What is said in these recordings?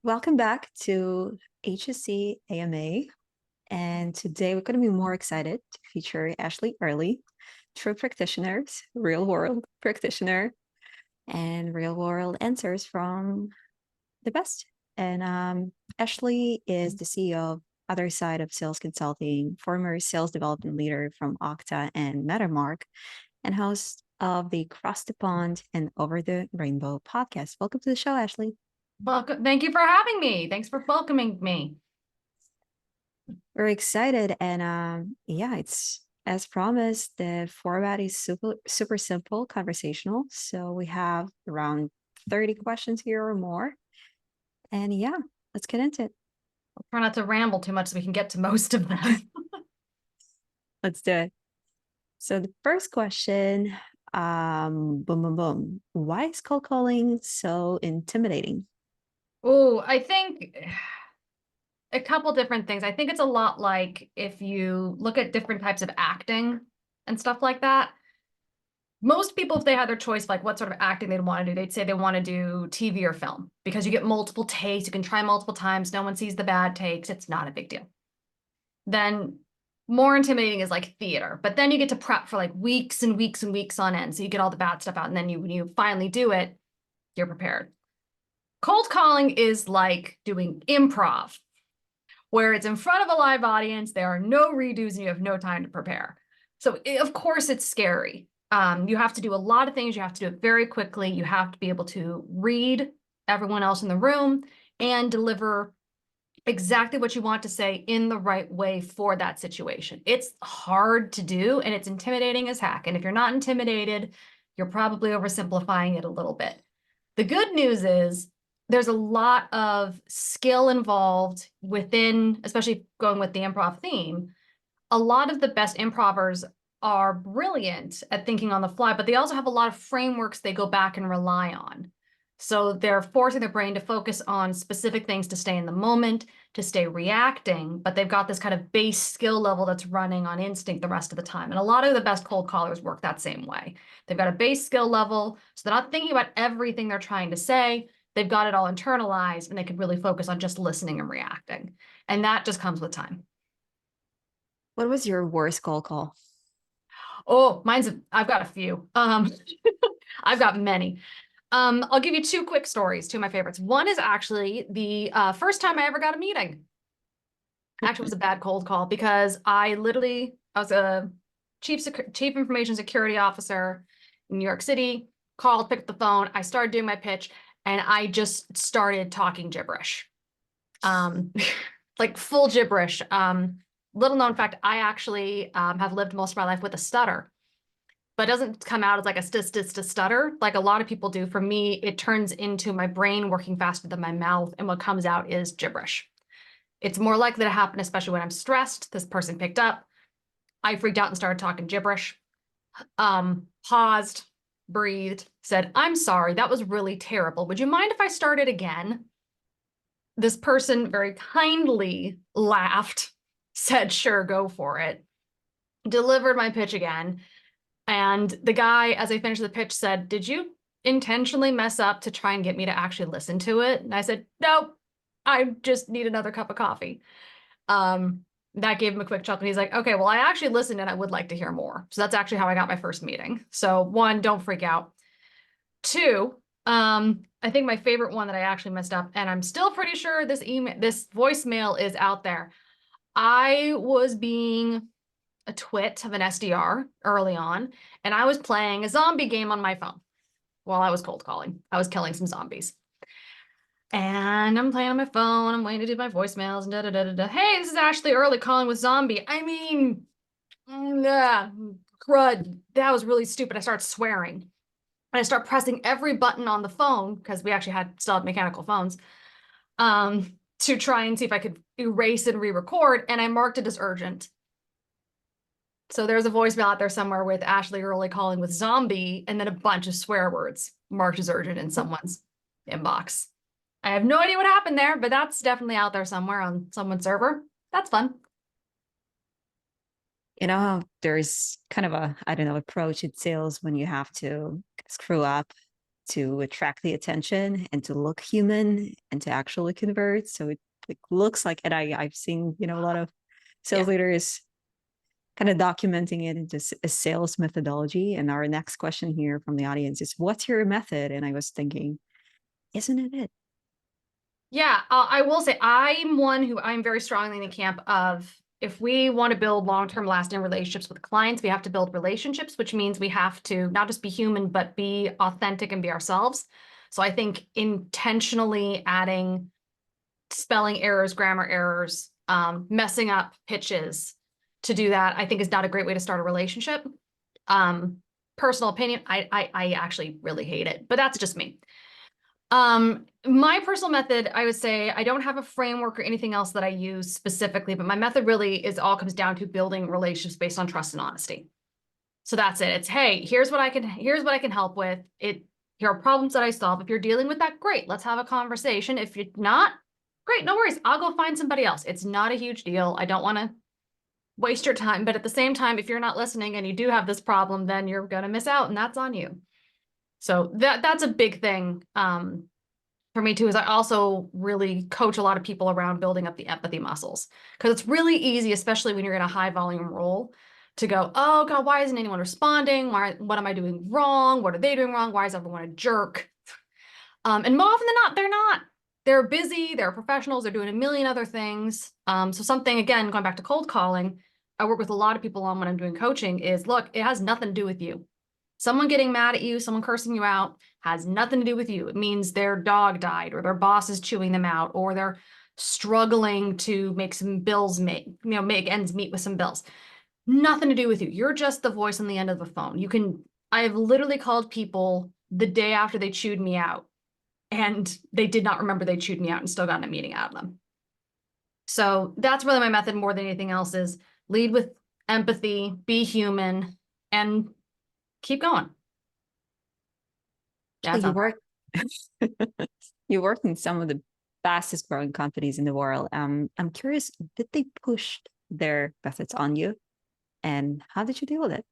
Welcome back to HSC AMA. And today we're going to be more excited to feature Ashleigh Early, true practitioners, real world practitioner, and real world answers from the best. And Ashleigh is the CEO of Other Side of Sales Consulting, former sales development leader from Okta and Metamark, and host of the Cross the Pond and Over the Rainbow podcast. Welcome to the show, Ashleigh. Welcome. Thank you for having me. Thanks for welcoming me. We're excited, and yeah, it's as promised. The format is super simple, conversational. So we have around 30 questions here or more, and yeah, let's get into it. I'll try not to ramble too much so we can get to most of them. Let's do it. So the first question, boom, boom, boom. Why is cold calling so intimidating? Oh, I think a couple different things. I think it's a lot like if you look at different types of acting and stuff like that. Most people, if they had their choice, like what sort of acting they'd want to do, they'd say they want to do TV or film because you get multiple takes. You can try multiple times. No one sees the bad takes. It's not a big deal. Then more intimidating is like theater, but then you get to prep for like weeks and weeks and weeks on end. So you get all the bad stuff out. And then when you finally do it, you're prepared. Cold calling is like doing improv, where it's in front of a live audience. There are no redos and you have no time to prepare. So of course it's scary. You have to do a lot of things. You have to do it very quickly. You have to be able to read everyone else in the room and deliver exactly what you want to say in the right way for that situation. It's hard to do and it's intimidating as heck. And if you're not intimidated, you're probably oversimplifying it a little bit. The good news is there's a lot of skill involved within, especially going with the improv theme. A lot of the best improvers are brilliant at thinking on the fly, but they also have a lot of frameworks they go back and rely on. So they're forcing their brain to focus on specific things to stay in the moment, to stay reacting, but they've got this kind of base skill level that's running on instinct the rest of the time. And a lot of the best cold callers work that same way. They've got a base skill level, so they're not thinking about everything they're trying to say. They've got it all internalized and they can really focus on just listening and reacting. And that just comes with time. What was your worst cold call? Oh, I've got a few. I've got many. I'll give you two quick stories, two of my favorites. One is actually the first time I ever got a meeting. Actually, it was a bad cold call because I was a chief information security officer in New York City, called, picked up the phone. I started doing my pitch and I just started talking gibberish. Like full gibberish. Little known fact, I actually have lived most of my life with a stutter, but it doesn't come out as like a stutter like a lot of people do. For me, it turns into my brain working faster than my mouth, and what comes out is gibberish. It's more likely to happen, especially when I'm stressed. This person picked up. I freaked out and started talking gibberish. Paused, breathed, said, "I'm sorry, that was really terrible. Would you mind if I started again?" This person very kindly laughed, said, "Sure, go for it." Delivered my pitch again. And the guy, as I finished the pitch, said, "Did you intentionally mess up to try and get me to actually listen to it?" And I said, "Nope, I just need another cup of coffee." That gave him a quick chuckle. And he's like, "Okay, well, I actually listened and I would like to hear more." So that's actually how I got my first meeting. So one, don't freak out. Two, I think my favorite one that I actually messed up, and I'm still pretty sure this voicemail is out there. I was being a twit of an SDR early on, and I was playing a zombie game on my phone while I was cold calling. I was killing some zombies. And I'm playing on my phone. I'm waiting to do my voicemails and da-da-da-da-da. "Hey, this is Ashleigh Early calling with zombie." I mean, crud. That was really stupid. I start swearing. And I start pressing every button on the phone, because we actually still had mechanical phones, to try and see if I could erase and re-record. And I marked it as urgent. So there's a voicemail out there somewhere with Ashleigh Early calling with zombie and then a bunch of swear words marked as urgent in someone's inbox. I have no idea what happened there, but that's definitely out there somewhere on someone's server. That's fun. There's kind of a, I don't know, approach in sales when you have to screw up to attract the attention and to look human and to actually convert. So it looks like, and I've seen, a lot of Yeah. sales leaders kind of documenting it into a sales methodology. And our next question here from the audience is, what's your method? And I was thinking, isn't it it? Yeah, I will say I'm very strongly in the camp of if we want to build long-term lasting relationships with clients, we have to build relationships, which means we have to not just be human, but be authentic and be ourselves. So I think intentionally adding spelling errors, grammar errors, messing up pitches to do that, I think is not a great way to start a relationship. Um, Personal opinion, I actually really hate it, but that's just me. My personal method, I would say I don't have a framework or anything else that I use specifically, but my method really is all comes down to building relationships based on trust and honesty. So that's it. It's, hey, here's what I can help with. Here are problems that I solve. If you're dealing with that, great. Let's have a conversation. If you're not, great, no worries. I'll go find somebody else. It's not a huge deal. I don't want to waste your time. But at the same time, if you're not listening and you do have this problem, then you're gonna miss out, and that's on you. So that's a big thing. For me too, is I also really coach a lot of people around building up the empathy muscles. Because it's really easy, especially when you're in a high volume role, to go, oh God, why isn't anyone responding? What am I doing wrong? What are they doing wrong? Why is everyone a jerk? And more often than not, they're not. They're busy, they're professionals, they're doing a million other things. So something, again, going back to cold calling, I work with a lot of people on when I'm doing coaching is, look, it has nothing to do with you. Someone getting mad at you, someone cursing you out has nothing to do with you. It means their dog died or their boss is chewing them out or they're struggling to make some bills make ends meet with some bills. Nothing to do with you. You're just the voice on the end of the phone. I've literally called people the day after they chewed me out and they did not remember they chewed me out and still got a meeting out of them. So that's really my method more than anything else is lead with empathy, be human, and keep going. Yeah, Actually, you sounds work you work in some of the fastest growing companies in the world. I'm curious, did they push their methods on you? And how did you deal with it?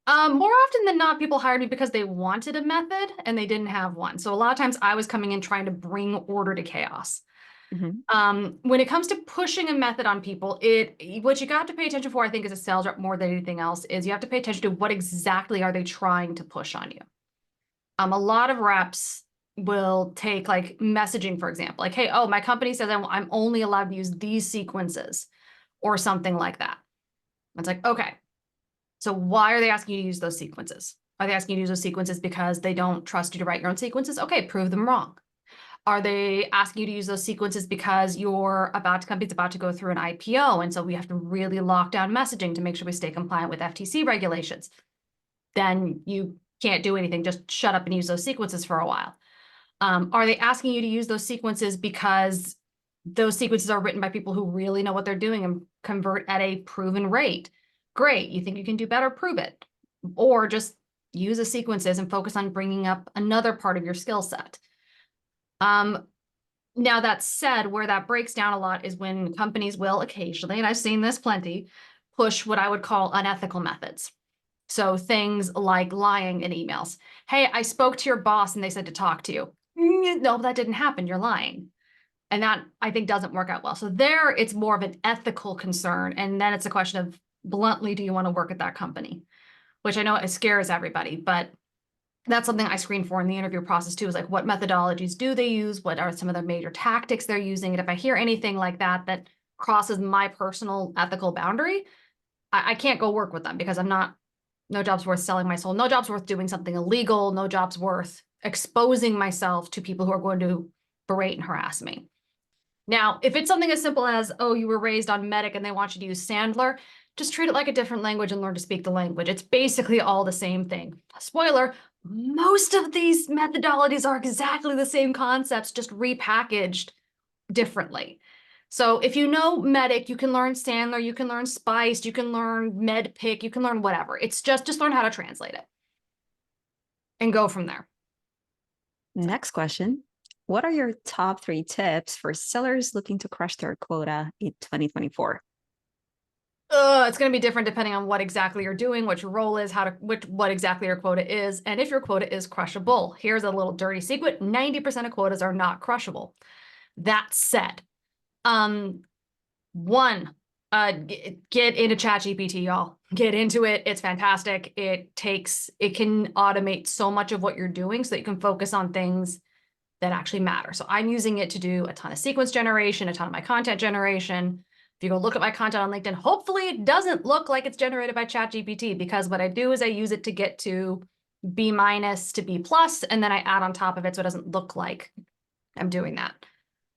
right. More often than not, people hired me because they wanted a method and they didn't have one. So a lot of times I was coming in trying to bring order to chaos. Mhm. When it comes to pushing a method on people, what you got to pay attention for, I think, as a sales rep more than anything else, is you have to pay attention to what exactly are they trying to push on you. A lot of reps will take like messaging, for example, like, hey, oh, my company says I'm only allowed to use these sequences or something like that. It's like, okay, so why are they asking you to use those sequences? Are they asking you to use those sequences because they don't trust you to write your own sequences? Okay, prove them wrong. Are they asking you to use those sequences because company's about to go through an IPO, and so we have to really lock down messaging to make sure we stay compliant with FTC regulations? Then you can't do anything. Just shut up and use those sequences for a while. Are they asking you to use those sequences because those sequences are written by people who really know what they're doing and convert at a proven rate? Great. You think you can do better? Prove it. Or just use the sequences and focus on bringing up another part of your skill set. Now that said, where that breaks down a lot is when companies will occasionally, and I've seen this plenty, push what I would call unethical methods. So things like lying in emails. Hey, I spoke to your boss and they said to talk to you. No, that didn't happen. You're lying. And that I think doesn't work out well. So there it's more of an ethical concern. And then it's a question of bluntly, do you want to work at that company? Which I know it scares everybody, but that's something I screen for in the interview process too, is like what methodologies do they use? What are some of the major tactics they're using? And if I hear anything like that that crosses my personal ethical boundary, I can't go work with them because no job's worth selling my soul. No job's worth doing something illegal. No job's worth exposing myself to people who are going to berate and harass me. Now, if it's something as simple as, oh, you were raised on Medic and they want you to use Sandler, just treat it like a different language and learn to speak the language. It's basically all the same thing. Spoiler, most of these methodologies are exactly the same concepts, just repackaged differently. So if you know Medic, you can learn Sandler, you can learn Spiced, you can learn MedPick, you can learn whatever. It's just learn how to translate it and go from there. Next question. What are your top 3 tips for sellers looking to crush their quota in 2024? It's going to be different depending on what exactly you're doing, what your role is, what exactly your quota is, and if your quota is crushable. Here's a little dirty secret: 90% of quotas are not crushable. That said, um, one, get into ChatGPT, y'all. Get into it. It's fantastic. It can automate so much of what you're doing so that you can focus on things that actually matter. So I'm using it to do a ton of sequence generation, a ton of my content generation. If you go look at my content on LinkedIn, hopefully it doesn't look like it's generated by ChatGPT, because what I do is I use it to get to B- to B+, and then I add on top of it so it doesn't look like I'm doing that.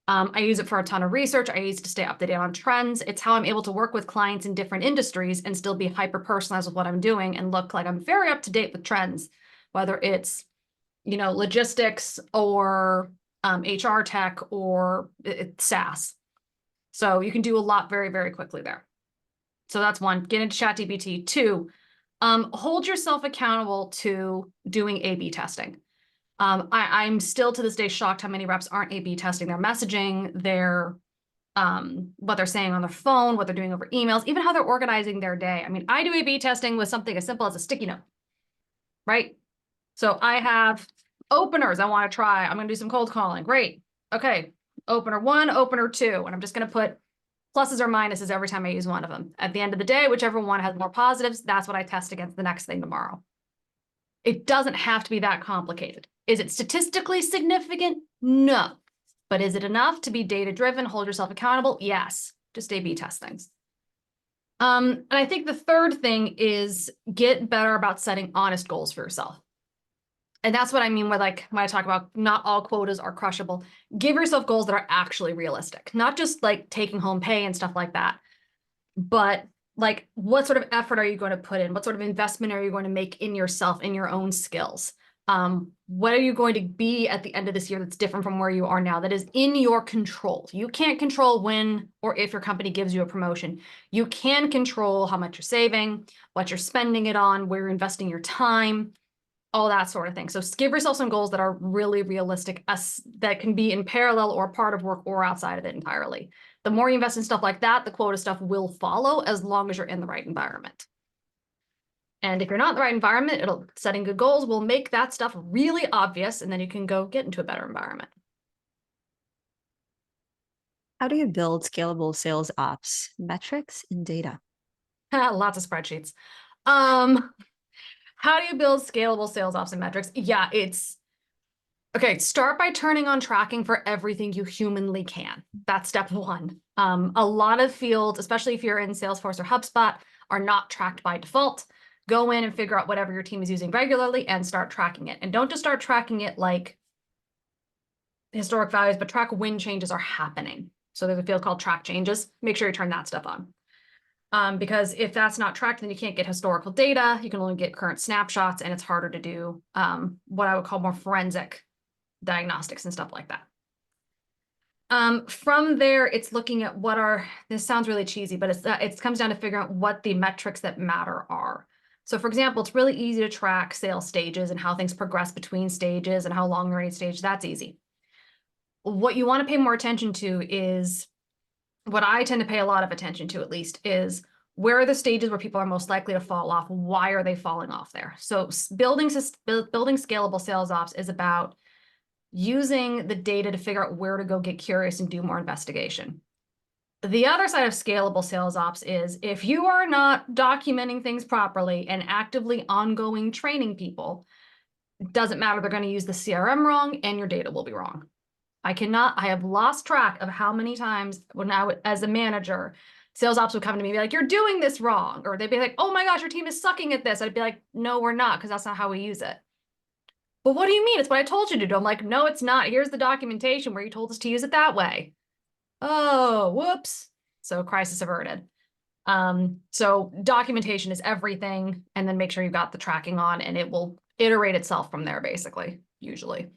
I use it for a ton of research. I use it to stay up to date on trends. It's how I'm able to work with clients in different industries and still be hyper personalized with what I'm doing and look like I'm very up to date with trends, whether it's, logistics or HR tech or SaaS. So you can do a lot very, very quickly there. So that's one, get into ChatGPT. Two, hold yourself accountable to doing A/B testing. I'm still to this day shocked how many reps aren't A/B testing their messaging, what they're saying on their phone, what they're doing over emails, even how they're organizing their day. I mean, I do A/B testing with something as simple as a sticky note, right? So I have openers I want to try. I'm going to do some cold calling. Great. Okay. Opener 1, opener 2. And I'm just going to put pluses or minuses every time I use one of them. At the end of the day, whichever one has more positives, that's what I test against the next thing tomorrow. It doesn't have to be that complicated. Is it statistically significant? No. But is it enough to be data-driven, hold yourself accountable? Yes. Just A/B test things. And I think the third thing is get better about setting honest goals for yourself. And that's what I mean with, like, when I talk about not all quotas are crushable. Give yourself goals that are actually realistic, not just like taking home pay and stuff like that, but like, what sort of effort are you going to put in? What sort of investment are you going to make in yourself, in your own skills? What are you going to be at the end of this year that's different from where you are now, that is in your control? You can't control when or if your company gives you a promotion. You can control how much you're saving, what you're spending it on, where you're investing your time, all that sort of thing. So give yourself some goals that are really realistic, that can be in parallel or part of work or outside of it entirely. The more you invest in stuff like that, the quota stuff will follow, as long as you're in the right environment. And if you're not in the right environment, setting good goals will make that stuff really obvious, and then you can go get into a better environment. How do you build scalable sales ops, metrics, and data? Lots of spreadsheets. How do you build scalable sales ops and metrics? Yeah, okay, start by turning on tracking for everything you humanly can. That's step one. A lot of fields, especially if you're in Salesforce or HubSpot, are not tracked by default. Go in and figure out whatever your team is using regularly and start tracking it. And don't just start tracking it like historic values, but track when changes are happening. So there's a field called track changes. Make sure you turn that stuff on. Because if that's not tracked, then you can't get historical data. You can only get current snapshots, and it's harder to do what I would call more forensic diagnostics and stuff like that. From there, it's looking at this sounds really cheesy, but it comes down to figuring out what the metrics that matter are. So for example, it's really easy to track sales stages and how things progress between stages and how long you're in each stage. That's easy. What you want to pay more attention to is, what I tend to pay a lot of attention to, at least, is where are the stages where people are most likely to fall off? Why are they falling off there? So building scalable sales ops is about using the data to figure out where to go get curious and do more investigation. The other side of scalable sales ops is, if you are not documenting things properly and actively ongoing training people, it doesn't matter, they're going to use the CRM wrong and your data will be wrong. I have lost track of how many times when as a manager, sales ops would come to me and be like, you're doing this wrong. Or they'd be like, oh my gosh, your team is sucking at this. I'd be like, no, we're not, because that's not how we use it. But what do you mean? It's what I told you to do. I'm like, no, it's not. Here's the documentation where you told us to use it that way. Oh, whoops. So crisis averted. So documentation is everything. And then make sure you've got the tracking on, and it will iterate itself from there, basically, usually.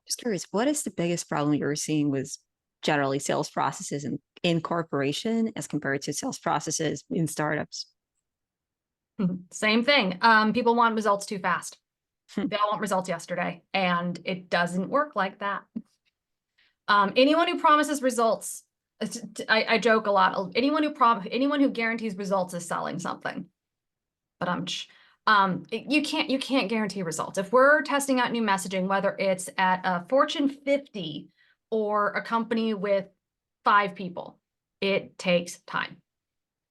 Just curious, what is the biggest problem you're seeing with generally sales processes in corporation as compared to sales processes in startups? Same thing. People want results too fast. They all want results yesterday, and it doesn't work like that. Anyone who promises results I joke a lot. Anyone who guarantees results is selling something. But you can't guarantee results. If we're testing out new messaging, whether it's at a Fortune 50 or a company with 5 people, it takes time.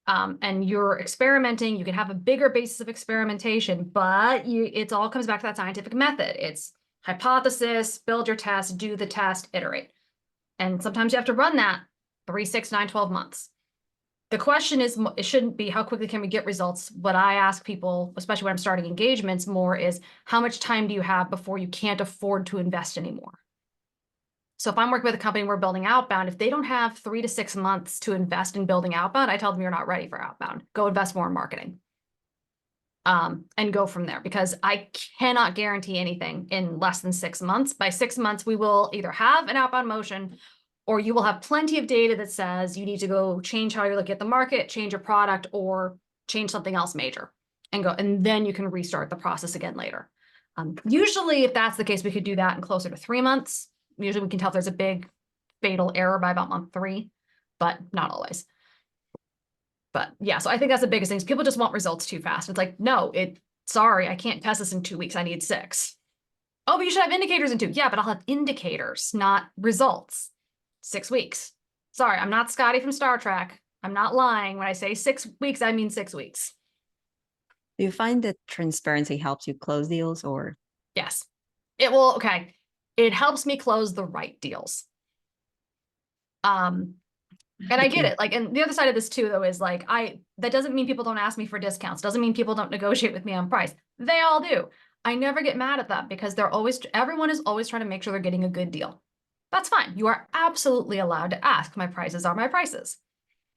And you're experimenting. You can have a bigger basis of experimentation, but it all comes back to that scientific method. It's hypothesis, build your test, do the test, iterate. And sometimes you have to run that 3, 6, 9, 12 months. The question is, it shouldn't be how quickly can we get results. What I ask people, especially when I'm starting engagements more, is how much time do you have before you can't afford to invest anymore? So if I'm working with a company, we're building outbound, if they don't have 3 to 6 months to invest in building outbound, I tell them you're not ready for outbound. Go invest more in marketing. And go from there, because I cannot guarantee anything in less than 6 months. By 6 months, we will either have an outbound motion, or you will have plenty of data that says you need to go change how you're looking at the market, change your product, or change something else major, and then you can restart the process again later. Usually, if that's the case, we could do that in closer to 3 months. Usually we can tell if there's a big fatal error by about month 3, but not always. But yeah, so I think that's the biggest thing. People just want results too fast. It's like, no, sorry, I can't test this in 2 weeks. I need 6. Oh, but you should have indicators in 2. Yeah, but I'll have indicators, not results. 6 weeks. Sorry, I'm not Scotty from Star Trek. I'm not lying. When I say 6 weeks, I mean 6 weeks. Do you find that transparency helps you close deals, or? Yes. It will, okay. It helps me close the right deals. And I get Okay. it. Like, and the other side of this too, though, is like, that doesn't mean people don't ask me for discounts. Doesn't mean people don't negotiate with me on price. They all do. I never get mad at that, because everyone is always trying to make sure they're getting a good deal. That's fine. You are absolutely allowed to ask. My prices are my prices.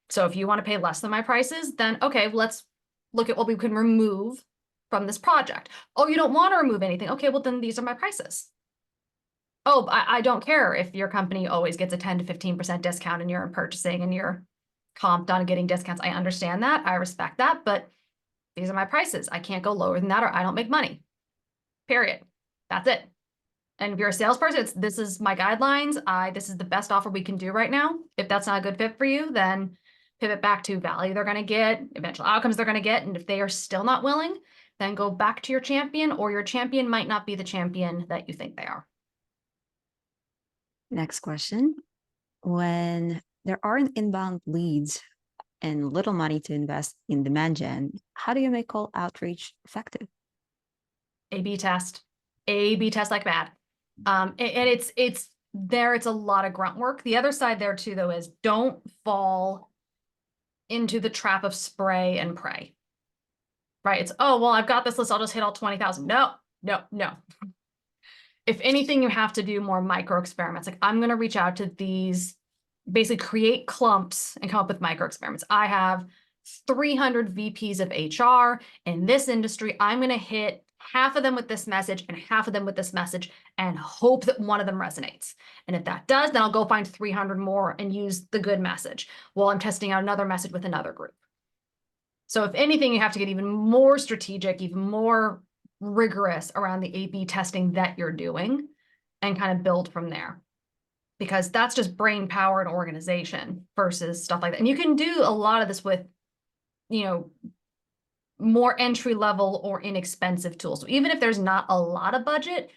So if you want to pay less than my prices, then okay, let's look at what we can remove from this project. Oh, you don't want to remove anything. Okay, well then these are my prices. Oh, I don't care if your company always gets a 10 to 15% discount and you're in purchasing and you're comped on getting discounts. I understand that. I respect that, but these are my prices. I can't go lower than that, or I don't make money. Period. That's it. And if you're a salesperson, this is my guidelines. This is the best offer we can do right now. If that's not a good fit for you, then pivot back to value they're going to get, eventual outcomes they're going to get. And if they are still not willing, then go back to your champion, or your champion might not be the champion that you think they are. Next question. When there aren't inbound leads and little money to invest in demand gen, how do you make cold outreach effective? A/B test. A/B test like mad. And it's a lot of grunt work. The other side there too, though, is don't fall into the trap of spray and pray. Right? It's, oh, well, I've got this list. I'll just hit all 20,000. No, no, no. If anything, you have to do more micro experiments. Like, I'm going to reach out to these, basically create clumps and come up with micro experiments. I have 300 VPs of HR in this industry. I'm going to hit half of them with this message and half of them with this message and hope that one of them resonates. And if that does, then I'll go find 300 more and use the good message while I'm testing out another message with another group. So if anything, you have to get even more strategic, even more rigorous around the A/B testing that you're doing, and kind of build from there. Because that's just brain power and organization versus stuff like that. And you can do a lot of this with, more entry level or inexpensive tools. So even if there's not a lot of budget,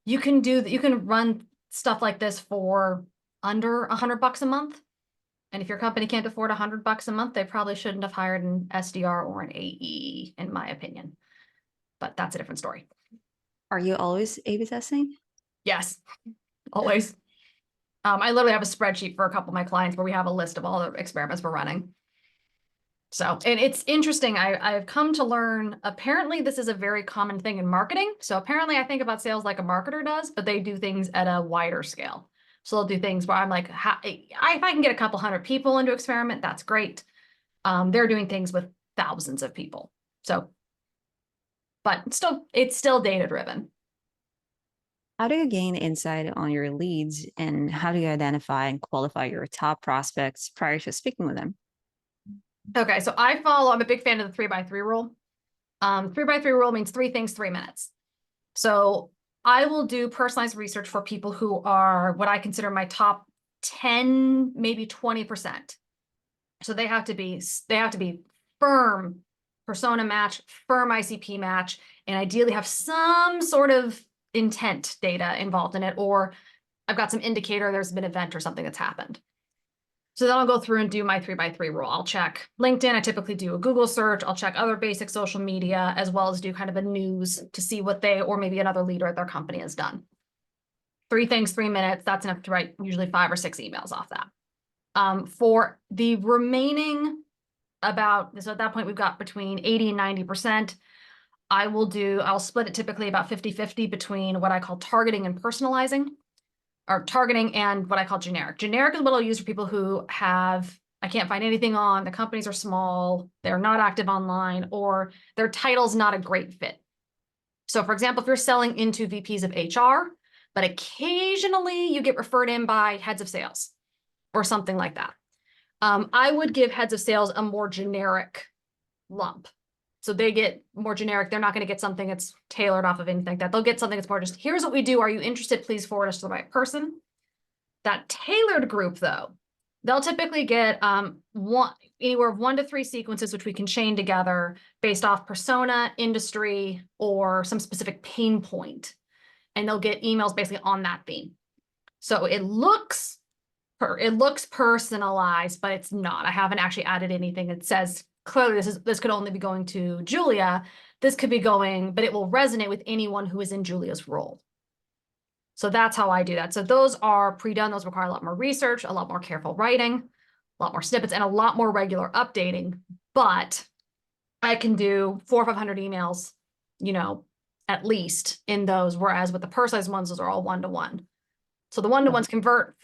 you can run stuff like this for under $100 a month. And if your company can't afford $100 a month, they probably shouldn't have hired an SDR or an AE, in my opinion. But that's a different story. Are you always A/B testing? Yes, always. I literally have a spreadsheet for a couple of my clients where we have a list of all the experiments we're running. So, and it's interesting. I've come to learn, apparently this is a very common thing in marketing. So apparently I think about sales like a marketer does, but they do things at a wider scale. So they'll do things where I'm like, if I can get a couple hundred people into experiment, that's great. They're doing things with thousands of people. So, but it's still data driven. How do you gain insight on your leads, and how do you identify and qualify your top prospects prior to speaking with them? Okay, so I'm a big fan of the 3x3 rule. 3x3 rule means 3 things, 3 minutes. So I will do personalized research for people who are what I consider my top 10, maybe 20%. So they have to be firm persona match, firm ICP match, and ideally have some sort of intent data involved in it, or I've got some indicator there's been an event or something that's happened. So then I'll go through and do my 3x3 rule. I'll check LinkedIn. I typically do a Google search. I'll check other basic social media, as well as do kind of a news to see what they, or maybe another leader at their company has done. 3 things, 3 minutes. That's enough to write usually 5 or 6 emails off that. For the remaining so at that point, we've got between 80 and 90%. I'll split it typically about 50-50 between what I call targeting and personalizing, or targeting and what I call generic. Generic is what I'll use for people who I can't find anything on, the companies are small, they're not active online, or their title's not a great fit. So for example, if you're selling into VPs of HR, but occasionally you get referred in by heads of sales or something like that, I would give heads of sales a more generic lump. So they get more generic. They're not going to get something that's tailored off of anything like that. They'll get something that's more just, here's what we do. Are you interested? Please forward us to the right person. That tailored group, though, they'll typically get anywhere of 1 to 3 sequences, which we can chain together based off persona, industry, or some specific pain point. And they'll get emails basically on that theme. So it looks personalized, but it's not. I haven't actually added anything that says clearly this could only be going to Julia. This could be going, but it will resonate with anyone who is in Julia's role. So that's how I do that. So those are pre-done. Those require a lot more research, a lot more careful writing, a lot more snippets, and a lot more regular updating. But I can do 400 or 500 emails, at least in those. Whereas with the personalized ones, those are all 1-to-1. So the 1-to-ones convert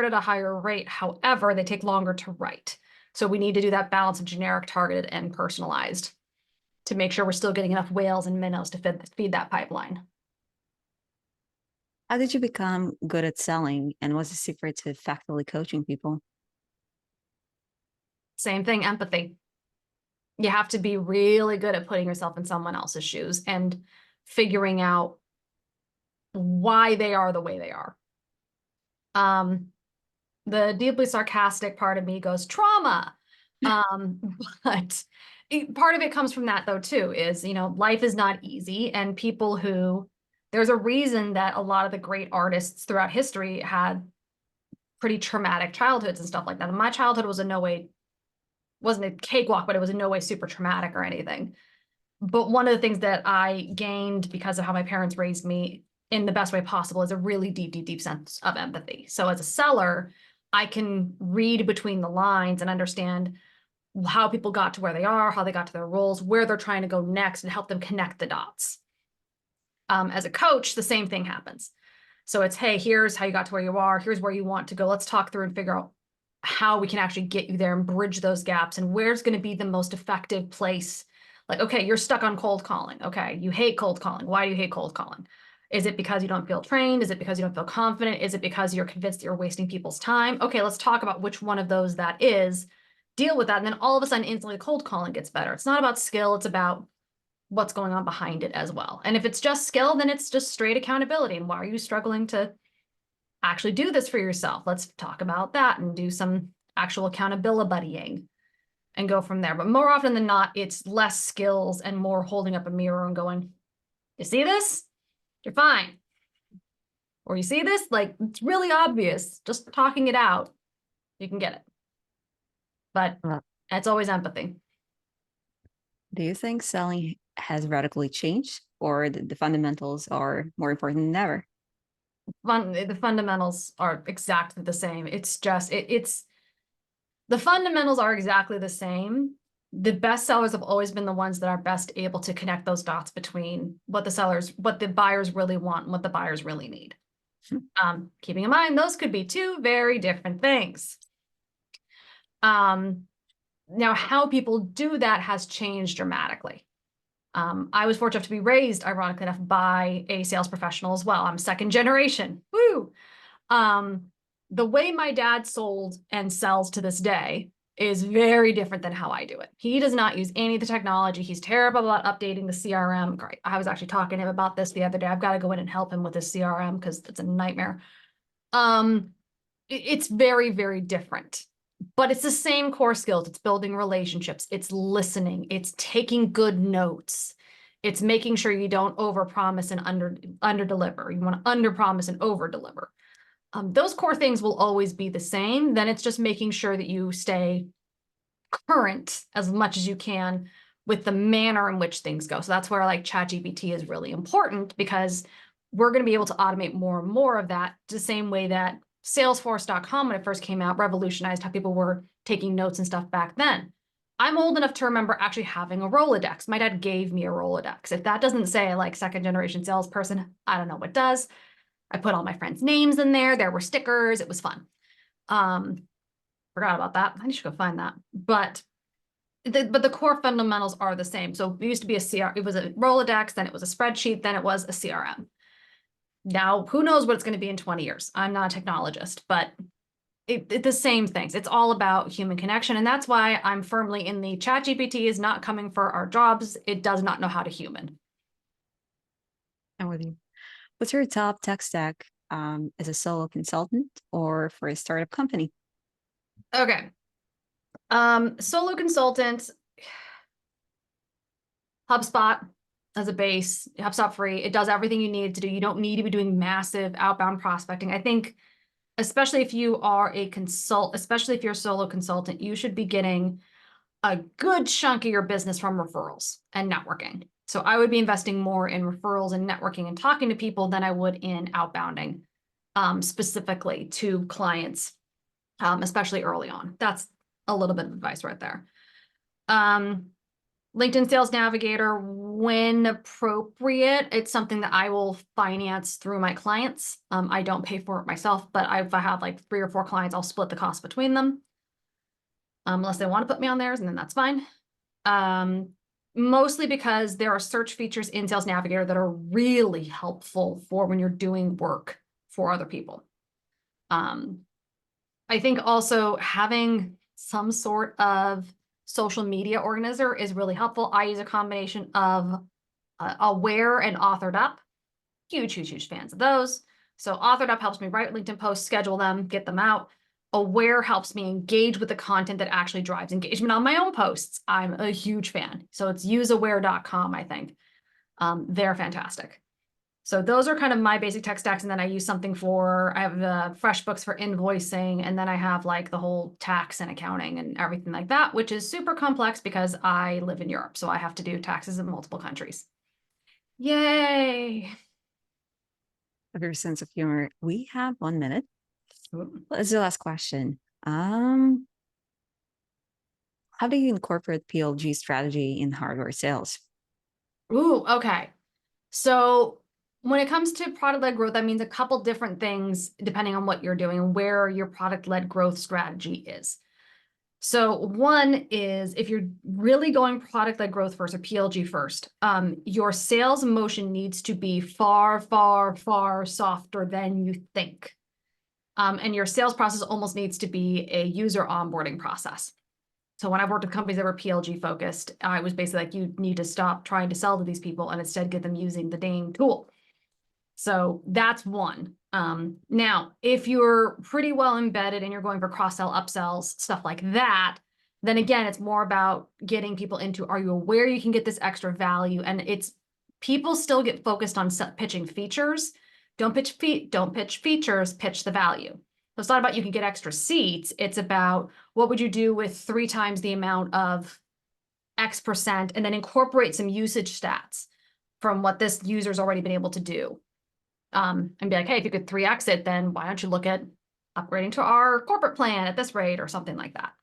at a higher rate. However, they take longer to write. So we need to do that balance of generic, targeted, and personalized to make sure we're still getting enough whales and minnows to feed that pipeline. How did you become good at selling, and what's the secret to effectively coaching people? Same thing, empathy. You have to be really good at putting yourself in someone else's shoes and figuring out why they are the way they are. The deeply sarcastic part of me goes trauma. But part of it comes from that though too, is, life is not easy, and there's a reason that a lot of the great artists throughout history had pretty traumatic childhoods and stuff like that. And my childhood wasn't a cakewalk, but it was in no way super traumatic or anything. But one of the things that I gained because of how my parents raised me in the best way possible is a really deep, deep, deep sense of empathy. So as a seller, I can read between the lines and understand how people got to where they are, how they got to their roles, where they're trying to go next, and help them connect the dots. As a coach, the same thing happens. So it's, hey, here's how you got to where you are. Here's where you want to go. Let's talk through and figure out how we can actually get you there and bridge those gaps, and where's going to be the most effective place. Like, okay, you're stuck on cold calling. Okay, you hate cold calling. Why do you hate cold calling? Is it because you don't feel trained? Is it because you don't feel confident? Is it because you're convinced that you're wasting people's time? Okay, let's talk about which one of those that is, deal with that, and then all of a sudden instantly cold calling gets better. It's not about skill, it's about what's going on behind it as well. And if it's just skill, then it's just straight accountability. And why are you struggling to actually do this for yourself? Let's talk about that and do some actual accountability buddying and go from there. But more often than not, it's less skills and more holding up a mirror and going, you see this? You're fine. Or you see this? Like, it's really obvious. Just talking it out, you can get it. But it's always empathy. Do you think selling has radically changed, or the fundamentals are more important than ever? The fundamentals are exactly the same. It's just, the fundamentals are exactly the same. The best sellers have always been the ones that are best able to connect those dots between what the buyers really want and what the buyers really need. Keeping in mind, those could be 2 very different things. Now, how people do that has changed dramatically. I was fortunate to be raised, ironically enough, by a sales professional as well. I'm 2nd generation. Woo! The way my dad sold and sells to this day is very different than how I do it. He does not use any of the technology. He's terrible about updating the CRM. Great. I was actually talking to him about this the other day. I've got to go in and help him with his CRM because it's a nightmare. it's very, very different. But it's the same core skills. It's building relationships, it's listening, it's taking good notes, it's making sure you don't overpromise and under deliver. You want to under promise and over deliver. Those core things will always be the same. Then it's just making sure that you stay current as much as you can with the manner in which things go. So that's where like ChatGPT is really important, because we're going to be able to automate more and more of that, the same way that Salesforce.com, when it first came out, revolutionized how people were taking notes and stuff back then. I'm old enough to remember actually having a Rolodex. My dad gave me a Rolodex. If that doesn't say like second generation salesperson, I don't know what does. I put all my friends' names in there. There were stickers. It was fun. Forgot about that. I should go find that. But the core fundamentals are the same. So it used to be it was a Rolodex, then it was a spreadsheet, then it was a CRM. Now, who knows what it's going to be in 20 years? I'm not a technologist, but the same things. It's all about human connection. And that's why I'm firmly in the ChatGPT is not coming for our jobs. It does not know how to human. I'm with you. What's your top tech stack as a solo consultant or for a startup company? Okay. Solo consultant, HubSpot as a base, HubSpot free. It does everything you need to do. You don't need to be doing massive outbound prospecting. I think, especially if you are especially if you're a solo consultant, you should be getting a good chunk of your business from referrals and networking. So I would be investing more in referrals and networking and talking to people than I would in outbounding, specifically to clients, especially early on. That's a little bit of advice right there. LinkedIn Sales Navigator, when appropriate, it's something that I will finance through my clients. I don't pay for it myself, but if I have like 3 or 4 clients, I'll split the cost between them. Unless they want to put me on theirs, and then that's fine. Mostly because there are search features in Sales Navigator that are really helpful for when you're doing work for other people. I think also having some sort of social media organizer is really helpful. I use a combination of Aware and Authored Up. Huge, huge, huge fans of those. So Authored Up helps me write LinkedIn posts, schedule them, get them out. Aware helps me engage with the content that actually drives engagement on my own posts. I'm a huge fan. So it's useaware.com, I think. They're fantastic. So those are kind of my basic tech stacks. And then I use something I have the FreshBooks for invoicing. And then I have like the whole tax and accounting and everything like that, which is super complex because I live in Europe. So I have to do taxes in multiple countries. Yay. Of your sense of humor. We have 1 minute. Ooh. This is the last question. How do you incorporate PLG strategy in hardware sales? Ooh, okay. So when it comes to product-led growth, that means a couple different things depending on what you're doing and where your product-led growth strategy is. So one is if you're really going product-led growth first or PLG first, your sales motion needs to be far, far, far softer than you think. And your sales process almost needs to be a user onboarding process. So when I've worked with companies that were PLG focused, I was basically like, you need to stop trying to sell to these people and instead get them using the dang tool. So that's one. Now, if you're pretty well embedded and you're going for cross-sell, upsells, stuff like that, then again, it's more about getting people into, are you aware you can get this extra value? And people still get focused on pitching features. Don't pitch features, pitch the value. So it's not about you can get extra seats. It's about what would you do with 3 times the amount of X%, and then incorporate some usage stats from what this user's already been able to do. And be like, hey, if you could 3x it, then why don't you look at upgrading to our corporate plan at this rate or something like that.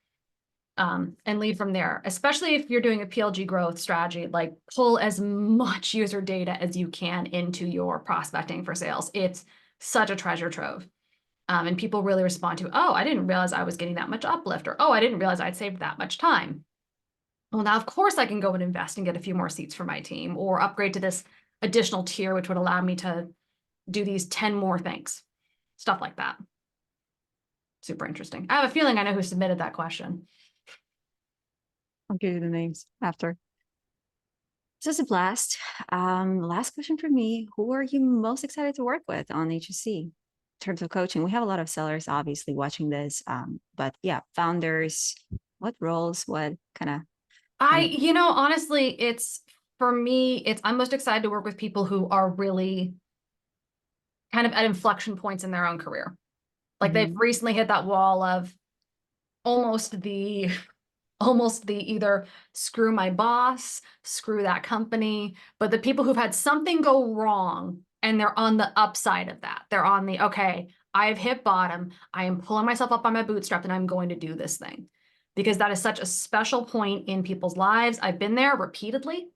And lead from there, especially if you're doing a PLG growth strategy, like pull as much user data as you can into your prospecting for sales. It's such a treasure trove. And people really respond to, oh, I didn't realize I was getting that much uplift, or, oh, I didn't realize I'd saved that much time. Well, now, of course, I can go and invest and get a few more seats for my team or upgrade to this additional tier, which would allow me to do these 10 more things, stuff like that. Super interesting. I have a feeling I know who submitted that question. I'll give you the names after. This is a blast. Last question for me. Who are you most excited to work with on HSC? terms of coaching, we have a lot of sellers obviously watching this. But yeah, founders, what roles, what kind of Honestly, it's for me, I'm most excited to work with people who are really kind of at inflection points in their own career. Like they've mhm. recently hit that wall of almost the either screw my boss, screw that company, but the people who've had something go wrong and they're on the upside of that. They're on the, okay, I've hit bottom. I am pulling myself up by my bootstrap and I'm going to do this thing. Because that is such a special point in people's lives. I've been there repeatedly.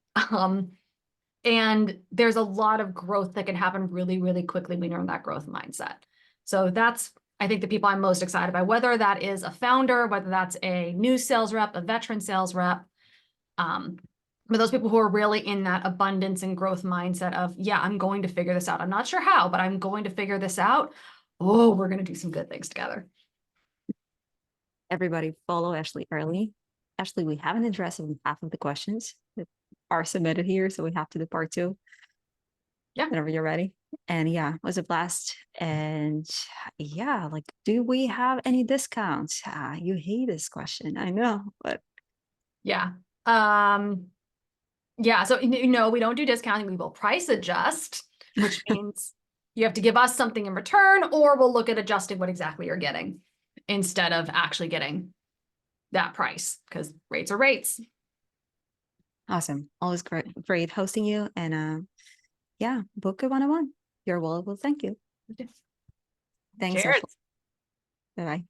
And there's a lot of growth that can happen really, really quickly when you're in that growth mindset. So that's, I think, the people I'm most excited by, whether that is a founder, whether that's a new sales rep, a veteran sales rep. But those people who are really in that abundance and growth mindset of, yeah, I'm going to figure this out. I'm not sure how, but I'm going to figure this out. Oh, we're going to do some good things together. Everybody follow Ashleigh early. Ashleigh, we haven't addressed half of the questions that are submitted here, so we have to do part two Yeah. whenever you're ready. And yeah, it was a blast. And yeah, like, do we have any discounts? You hate this question, I know, but Yeah. Yeah. So, no, we don't do discounting. We will price adjust, which means you have to give us something in return, or we'll look at adjusting what exactly you're getting instead of actually getting that price, because rates are rates. awesome. Always great hosting you. And yeah, book a one-on-one. You're well, thank you. Thanks, Ashley. Cheers. Bye bye.